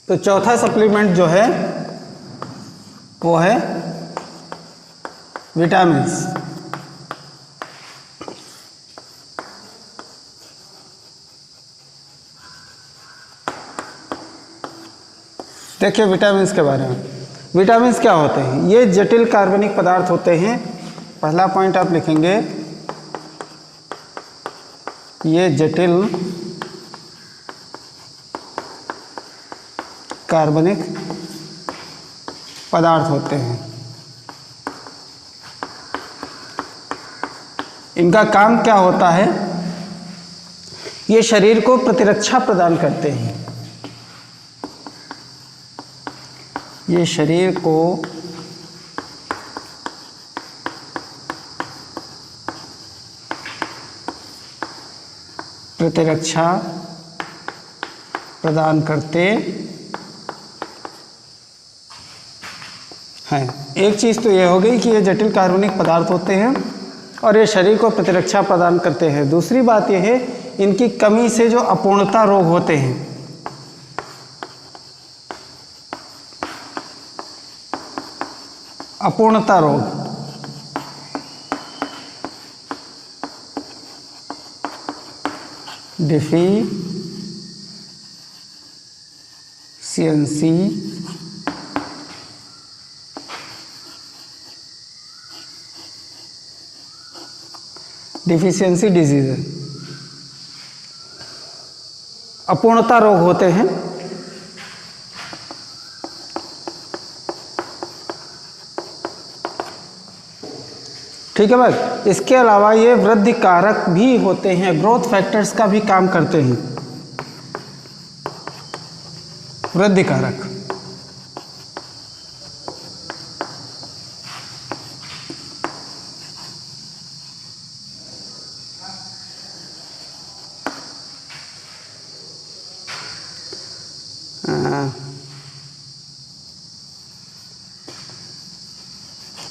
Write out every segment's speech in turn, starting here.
तो चौथा सप्लीमेंट जो है वो है विटामिन्स। देखिए विटामिन्स के बारे में। विटामिन्स क्या होते हैं? ये जटिल कार्बनिक पदार्थ होते हैं। पहला पॉइंट आप लिखेंगे, ये जटिल कार्बनिक पदार्थ होते हैं। इनका काम क्या होता है? ये शरीर को प्रतिरक्षा प्रदान करते हैं। ये शरीर को प्रतिरक्षा प्रदान करते हैं। एक चीज़ तो ये हो गई कि ये जटिल कार्बनिक पदार्थ होते हैं और ये शरीर को प्रतिरक्षा प्रदान करते हैं। दूसरी बात यह है, इनकी कमी से जो अपूर्णता रोग होते हैं, अपूर्णता रोग, डिफिशियंसी डिजीज, अपूर्णता रोग होते हैं। ठीक है भाई। इसके अलावा ये वृद्धि कारक भी होते हैं, ग्रोथ फैक्टर्स का भी काम करते हैं। वृद्धि कारक,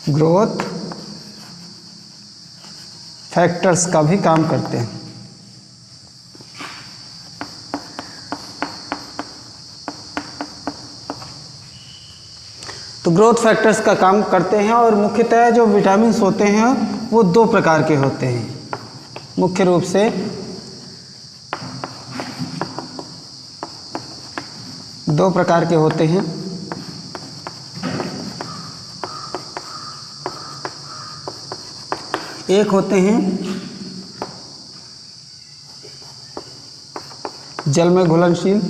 ग्रोथ फैक्टर्स का भी काम करते हैं। तो ग्रोथ फैक्टर्स का काम करते हैं और मुख्यतः जो विटामिन्स होते हैं वो दो प्रकार के होते हैं। मुख्य रूप से दो प्रकार के होते हैं। एक होते हैं जल में घुलनशील,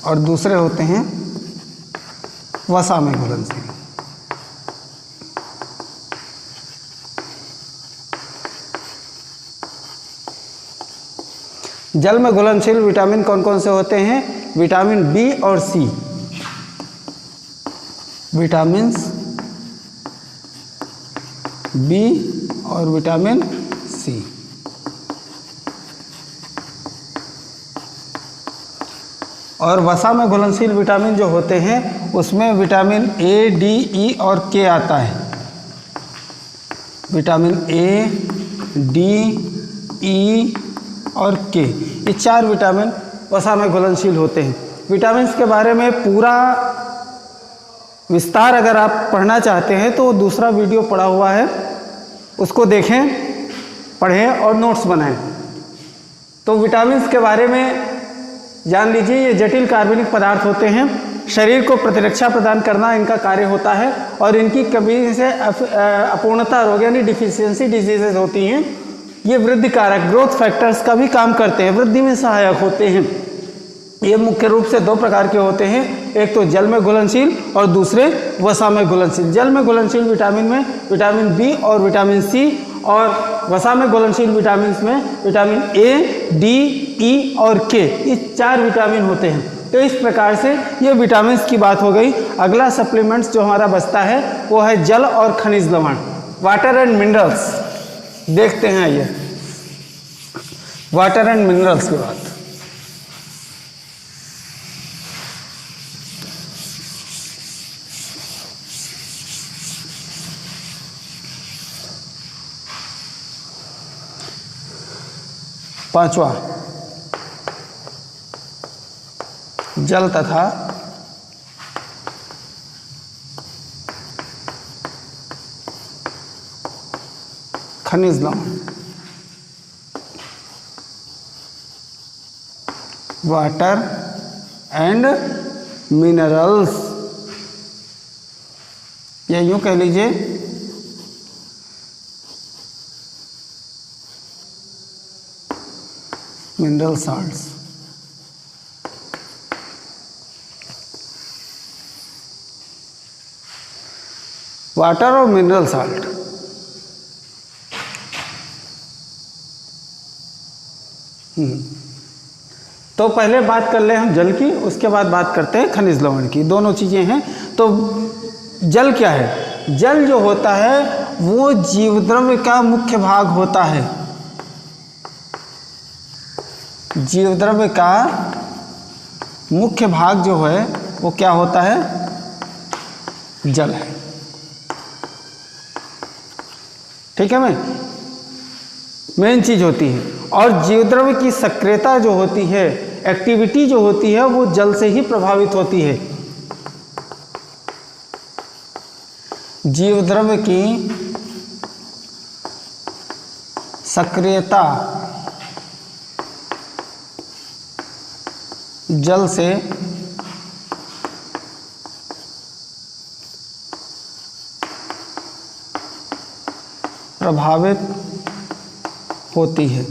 और दूसरे होते हैं वसा में घुलनशील। जल में घुलनशील विटामिन कौन कौन से होते हैं? विटामिन बी और सी। विटामिन बी और विटामिन सी। और वसा में घुलनशील विटामिन जो होते हैं उसमें विटामिन ए, डी, ई और के आता है। विटामिन ए, डी, ई और के, ये चार विटामिन वसा में घुलनशील होते हैं। विटामिन्स के बारे में पूरा विस्तार अगर आप पढ़ना चाहते हैं तो दूसरा वीडियो पड़ा हुआ है, उसको देखें, पढ़ें और नोट्स बनाएं। तो विटामिन्स के बारे में जान लीजिए, ये जटिल कार्बनिक पदार्थ होते हैं, शरीर को प्रतिरक्षा प्रदान करना इनका कार्य होता है और इनकी कमी से अपूर्णता रोग यानी डिफिशियंसी डिजीजेज होती हैं। ये वृद्धि कारक, ग्रोथ फैक्टर्स का भी काम करते हैं, वृद्धि में सहायक होते हैं। ये मुख्य रूप से दो प्रकार के होते हैं, एक तो जल में घुलनशील और दूसरे वसा में घुलनशील। जल में घुलनशील विटामिन में विटामिन बी और विटामिन सी, और वसा में घुलनशील विटामिन में विटामिन ए, डी, ई और के, ये चार विटामिन होते हैं। तो इस प्रकार से ये विटामिन की बात हो गई। अगला सप्लीमेंट्स जो हमारा बचता है वो है जल और खनिज लवण, वाटर एंड मिनरल्स। देखते हैं ये वाटर एंड मिनरल्स की बात। पांचवा, जल तथा खनिज लवण, वाटर एंड मिनरल्स, या यूं कह लीजिए मिनरल साल्ट्स। वाटर और मिनरल साल्ट, तो पहले बात कर ले हम जल की, उसके बाद बात करते हैं खनिज लवण की। दोनों चीज़ें हैं। तो जल क्या है? जल जो होता है वो जीवद्रव्य का मुख्य भाग होता है। जीवद्रव्य का मुख्य भाग जो है वो क्या होता है? जल है। ठीक है, मेन चीज होती है। और जीवद्रव्य की सक्रियता जो होती है, एक्टिविटी जो होती है, वो जल से ही प्रभावित होती है। जीवद्रव्य की सक्रियता जल से प्रभावित होती है।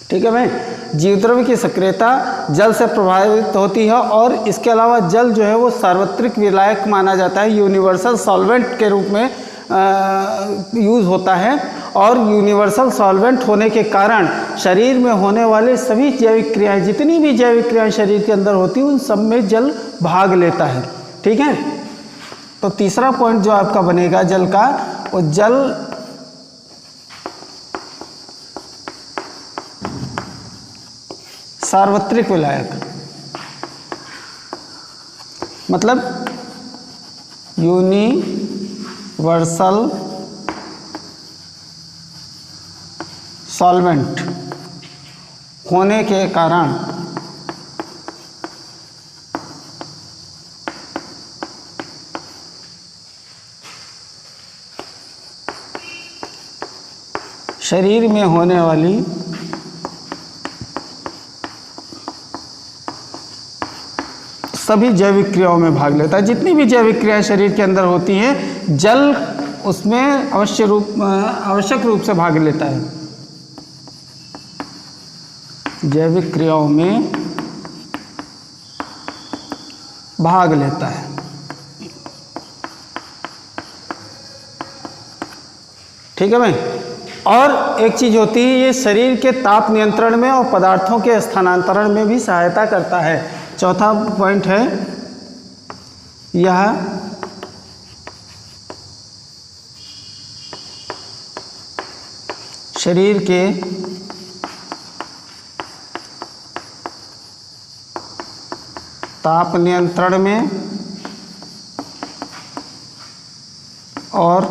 ठीक है भाई, जीवद्रव्य की सक्रियता जल से प्रभावित होती है। और इसके अलावा जल जो है वो सार्वत्रिक विलायक माना जाता है, यूनिवर्सल सॉल्वेंट के रूप में यूज़ होता है। और यूनिवर्सल सॉल्वेंट होने के कारण शरीर में होने वाले सभी जैविक क्रियाएं, जितनी भी जैविक क्रियाएं शरीर के अंदर होती हैं, उन सब में जल भाग लेता है। ठीक है, तो तीसरा पॉइंट जो आपका बनेगा जल का, वो जल सार्वत्रिक विलायक, मतलब यूनिवर्सल सॉल्वेंट होने के कारण शरीर में होने वाली सभी जैविक क्रियाओं में भाग लेता है। जितनी भी जैविक क्रियाएं शरीर के अंदर होती हैं, जल उसमें आवश्यक रूप से भाग लेता है। जैविक क्रियाओं में भाग लेता है। ठीक है भाई। और एक चीज होती है, ये शरीर के ताप नियंत्रण में और पदार्थों के स्थानांतरण में भी सहायता करता है। चौथा पॉइंट है यह शरीर के ताप नियंत्रण में और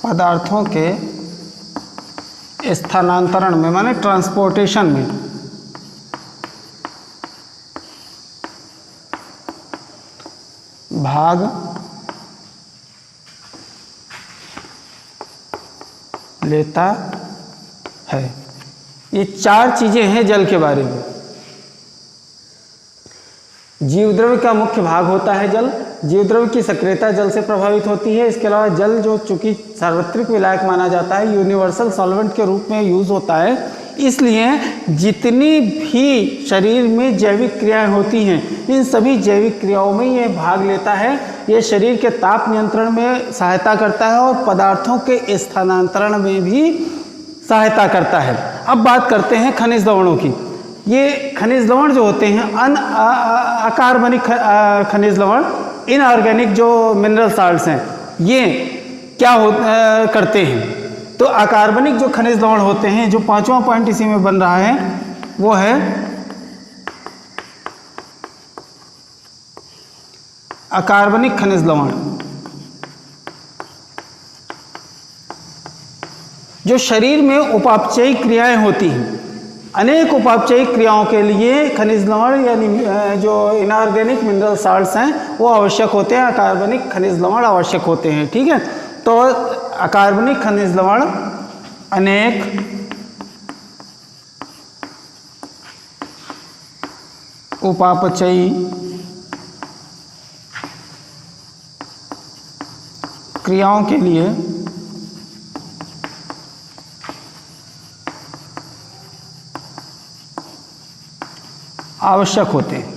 पदार्थों के स्थानांतरण में, माने ट्रांसपोर्टेशन में भाग लेता है। ये चार चीजें हैं जल के बारे में। जीवद्रव्य का मुख्य भाग होता है जल, जीवद्रव्य की सक्रियता जल से प्रभावित होती है। इसके अलावा जल जो चूंकि सार्वत्रिक विलायक माना जाता है, यूनिवर्सल सॉल्वेंट के रूप में यूज होता है, इसलिए जितनी भी शरीर में जैविक क्रियाएं होती हैं, इन सभी जैविक क्रियाओं में ये भाग लेता है। ये शरीर के ताप नियंत्रण में सहायता करता है और पदार्थों के स्थानांतरण में भी सहायता करता है। अब बात करते हैं खनिज लवणों की। ये खनिज लवण जो होते हैं अकार्बनिक खनिज लवण, इनऑर्गेनिक जो मिनरल साल्ट्स हैं, ये क्या करते हैं? तो अकार्बनिक जो खनिज लवण होते हैं, जो पांचवा पॉइंट इसी में बन रहा है, वो है अकार्बनिक खनिज लवण। जो शरीर में उपापचयी क्रियाएं होती हैं, अनेक उपापचयी क्रियाओं के लिए खनिज लवण यानी जो इनऑर्गेनिक मिनरल साल्ट्स हैं वो आवश्यक होते हैं, अकार्बनिक खनिज लवण आवश्यक होते हैं। ठीक है, तो अकार्बनिक खनिज लवण अनेक उपापचयी क्रियाओं के लिए आवश्यक होते हैं।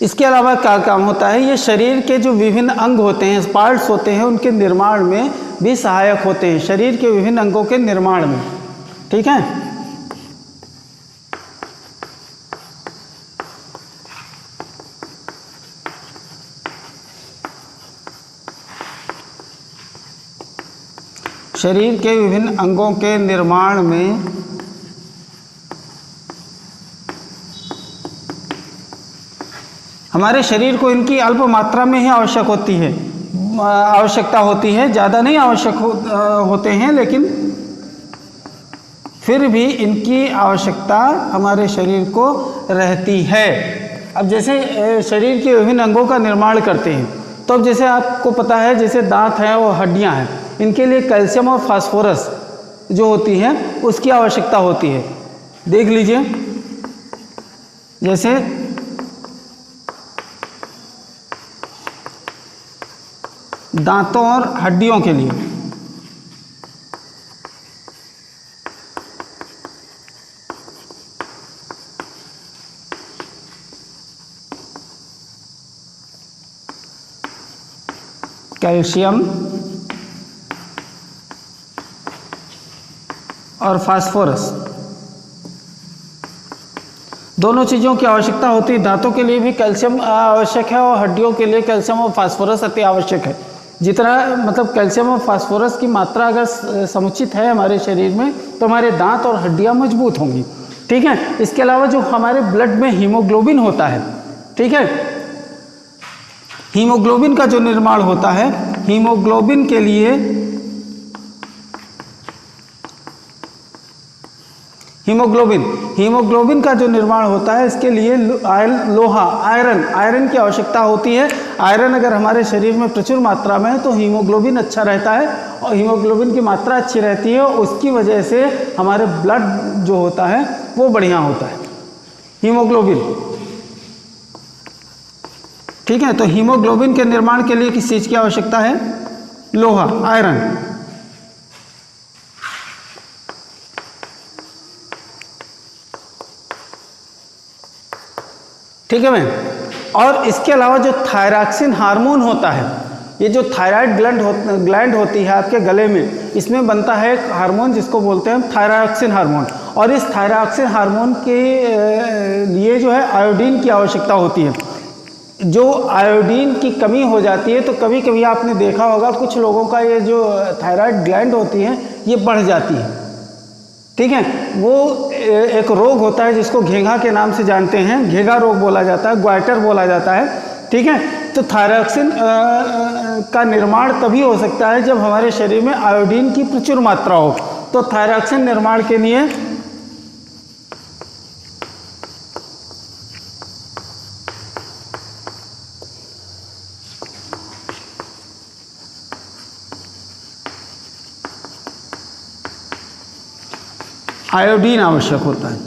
इसके अलावा क्या काम होता है, ये शरीर के जो विभिन्न अंग होते हैं, पार्ट्स होते हैं, उनके निर्माण में भी सहायक होते हैं, शरीर के विभिन्न अंगों के निर्माण में। ठीक है, शरीर के विभिन्न अंगों के निर्माण में हमारे शरीर को इनकी अल्प मात्रा में ही आवश्यकता होती है, ज़्यादा नहीं आवश्यक होते हैं, लेकिन फिर भी इनकी आवश्यकता हमारे शरीर को रहती है। अब जैसे शरीर के विभिन्न अंगों का निर्माण करते हैं, तो अब जैसे आपको पता है, जैसे दांत हैं और हड्डियां हैं, इनके लिए कैल्शियम और फास्फोरस जो होती है उसकी आवश्यकता होती है। देख लीजिए, जैसे दांतों और हड्डियों के लिए कैल्शियम और फास्फोरस दोनों चीज़ों की आवश्यकता होती है। दांतों के लिए भी कैल्शियम आवश्यक है और हड्डियों के लिए कैल्शियम और फास्फोरस अति आवश्यक है। जितना मतलब कैल्शियम और फास्फोरस की मात्रा अगर समुचित है हमारे शरीर में, तो हमारे दांत और हड्डियां मजबूत होंगी। ठीक है, इसके अलावा जो हमारे ब्लड में हीमोग्लोबिन होता है, ठीक है, हीमोग्लोबिन का जो निर्माण होता है, हीमोग्लोबिन के लिए हीमोग्लोबिन का जो निर्माण होता है, इसके लिए लोहा आयरन की आवश्यकता होती है। आयरन अगर हमारे शरीर में प्रचुर मात्रा में है तो हीमोग्लोबिन अच्छा रहता है, और हीमोग्लोबिन की मात्रा अच्छी रहती है, उसकी वजह से हमारे ब्लड जो होता है वो बढ़िया होता है, हीमोग्लोबिन। ठीक है, तो हीमोग्लोबिन के निर्माण के लिए किस चीज़ की आवश्यकता है? लोहा, आयरन। ठीक है मैं, और इसके अलावा जो थायरॉक्सिन हार्मोन होता है, ये जो थायराइड ग्लैंड होती है आपके गले में, इसमें बनता है एक हार्मोन जिसको बोलते हैं थायरॉक्सिन हार्मोन। और इस थायरॉक्सिन हार्मोन के लिए जो है आयोडीन की आवश्यकता होती है। जो आयोडीन की कमी हो जाती है तो कभी कभी आपने देखा होगा कुछ लोगों का ये जो थायराइड ग्लैंड होती है ये बढ़ जाती है। ठीक है, वो एक रोग होता है जिसको घेंघा के नाम से जानते हैं, घेंघा रोग बोला जाता है, ग्वाइटर बोला जाता है। ठीक है, तो थायरॉक्सिन का निर्माण तभी हो सकता है जब हमारे शरीर में आयोडीन की प्रचुर मात्रा हो। तो थायरॉक्सिन निर्माण के लिए आयोडीन आवश्यक होता है।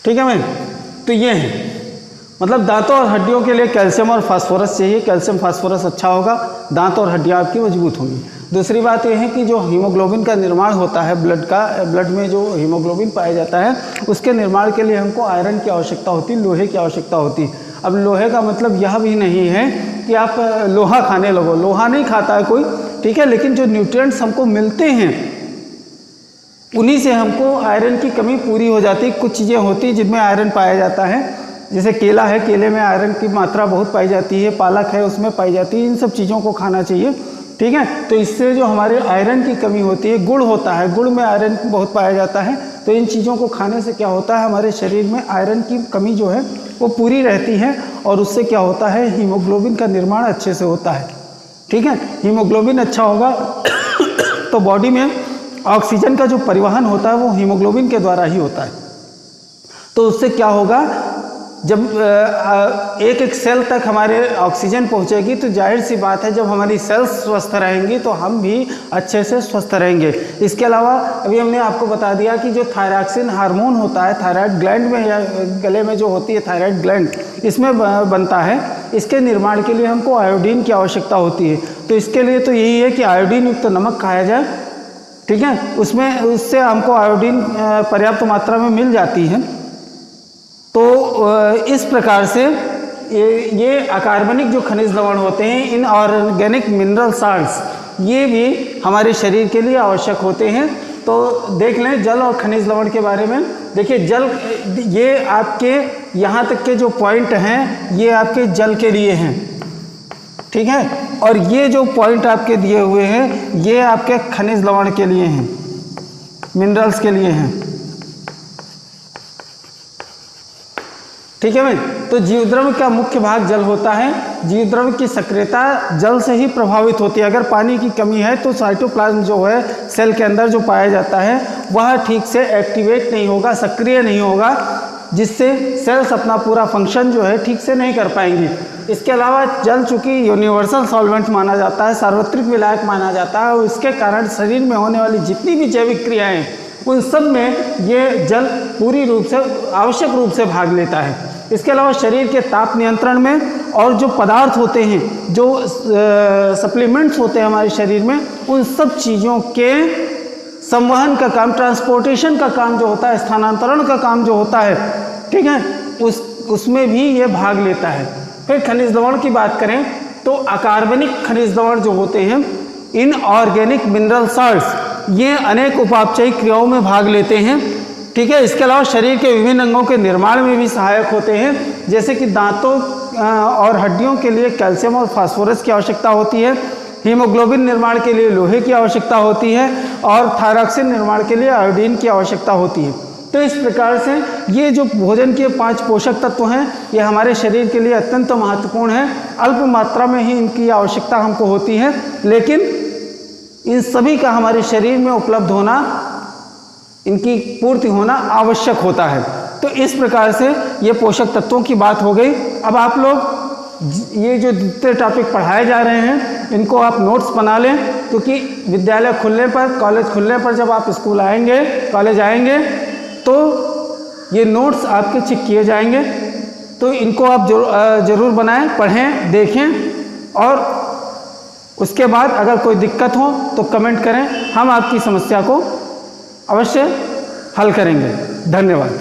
ठीक है मैं, तो ये है मतलब दांतों और हड्डियों के लिए कैल्शियम और फास्फोरस चाहिए। कैल्शियम फास्फोरस अच्छा होगा, दांत और हड्डियां आपकी मजबूत होंगी। दूसरी बात यह है कि जो हीमोग्लोबिन का निर्माण होता है, ब्लड में जो हीमोग्लोबिन पाया जाता है, उसके निर्माण के लिए हमको आयरन की आवश्यकता होती है, लोहे की आवश्यकता होती है। अब लोहे का मतलब यह भी नहीं है कि आप लोहा खाने लगो, लोहा नहीं खाता है कोई, ठीक है, लेकिन जो न्यूट्रिएंट्स हमको मिलते हैं उन्हीं से हमको आयरन की कमी पूरी हो जाती है। कुछ चीज़ें होती हैं जिनमें आयरन पाया जाता है, जैसे केला है, केले में आयरन की मात्रा बहुत पाई जाती है, पालक है उसमें पाई जाती है। इन सब चीज़ों को खाना चाहिए ठीक है। तो इससे जो हमारे आयरन की कमी होती है, गुड़ होता है, गुड़ में आयरन बहुत पाया जाता है, तो इन चीज़ों को खाने से क्या होता है, हमारे शरीर में आयरन की कमी जो है वो पूरी रहती है और उससे क्या होता है, हीमोग्लोबिन का निर्माण अच्छे से होता है। ठीक है, हीमोग्लोबिन अच्छा होगा तो बॉडी में ऑक्सीजन का जो परिवहन होता है वो हीमोग्लोबिन के द्वारा ही होता है। तो उससे क्या होगा, जब एक एक सेल तक हमारे ऑक्सीजन पहुंचेगी तो जाहिर सी बात है जब हमारी सेल्स स्वस्थ रहेंगी तो हम भी अच्छे से स्वस्थ रहेंगे। इसके अलावा अभी हमने आपको बता दिया कि जो थायरॉक्सिन हार्मोन होता है थायराइड ग्लैंड में या गले में जो होती है थायराइड ग्लैंड, इसमें बनता है। इसके निर्माण के लिए हमको आयोडीन की आवश्यकता होती है। तो इसके लिए तो यही है कि आयोडीन युक्त नमक खाया जाए। ठीक है, उससे हमको आयोडीन पर्याप्त मात्रा में मिल जाती है। तो इस प्रकार से ये अकार्बनिक जो खनिज लवण होते हैं, इन ऑर्गेनिक मिनरल साल्ट्स, ये भी हमारे शरीर के लिए आवश्यक होते हैं। तो देख लें जल और खनिज लवण के बारे में। देखिए जल, ये आपके यहाँ तक के जो पॉइंट हैं ये आपके जल के लिए हैं, ठीक है, और ये जो पॉइंट आपके दिए हुए हैं ये आपके खनिज लवण के लिए हैं, मिनरल्स के लिए हैं। ठीक है भाई। तो जीवद्रव्य का मुख्य भाग जल होता है। जीवद्रव्य की सक्रियता जल से ही प्रभावित होती है। अगर पानी की कमी है तो साइटोप्लाज्म जो है सेल के अंदर जो पाया जाता है वह ठीक से एक्टिवेट नहीं होगा, सक्रिय नहीं होगा, जिससे सेल्स अपना पूरा फंक्शन जो है ठीक से नहीं कर पाएंगी। इसके अलावा जल चूँकि यूनिवर्सल सॉल्वेंट माना जाता है, सार्वत्रिक विलायक माना जाता है, और इसके कारण शरीर में होने वाली जितनी भी जैविक क्रियाएँ उन सब में ये जल पूरी रूप से आवश्यक रूप से भाग लेता है। इसके अलावा शरीर के ताप नियंत्रण में और जो पदार्थ होते हैं, जो सप्लीमेंट्स होते हैं हमारे शरीर में, उन सब चीज़ों के संवहन का काम, ट्रांसपोर्टेशन का काम जो होता है, स्थानांतरण का काम जो होता है, ठीक है, उसमें भी ये भाग लेता है। फिर खनिज लवण की बात करें तो अकार्बनिक खनिज लवण जो होते हैं, इन ऑर्गेनिक मिनरल साल्ट्स, ये अनेक उपापचयी क्रियाओं में भाग लेते हैं। ठीक है, इसके अलावा शरीर के विभिन्न अंगों के निर्माण में भी सहायक होते हैं। जैसे कि दांतों और हड्डियों के लिए कैल्शियम और फास्फोरस की आवश्यकता होती है, हीमोग्लोबिन निर्माण के लिए लोहे की आवश्यकता होती है, और थायरॉक्सिन निर्माण के लिए आयोडीन की आवश्यकता होती है। तो इस प्रकार से ये जो भोजन के 5 पोषक तत्व हैं ये हमारे शरीर के लिए अत्यंत महत्वपूर्ण है। अल्प मात्रा में ही इनकी आवश्यकता हमको होती है, लेकिन इन सभी का हमारे शरीर में उपलब्ध होना, इनकी पूर्ति होना आवश्यक होता है। तो इस प्रकार से ये पोषक तत्वों की बात हो गई। अब आप लोग ये जो जितने टॉपिक पढ़ाए जा रहे हैं इनको आप नोट्स बना लें, क्योंकि विद्यालय खुलने पर, कॉलेज खुलने पर जब आप स्कूल आएंगे, कॉलेज आएंगे, तो ये नोट्स आपके चेक किए जाएंगे। तो इनको आप ज़रूर बनाएं, पढ़ें, देखें, और उसके बाद अगर कोई दिक्कत हो तो कमेंट करें, हम आपकी समस्या को अवश्य हल करेंगे। धन्यवाद।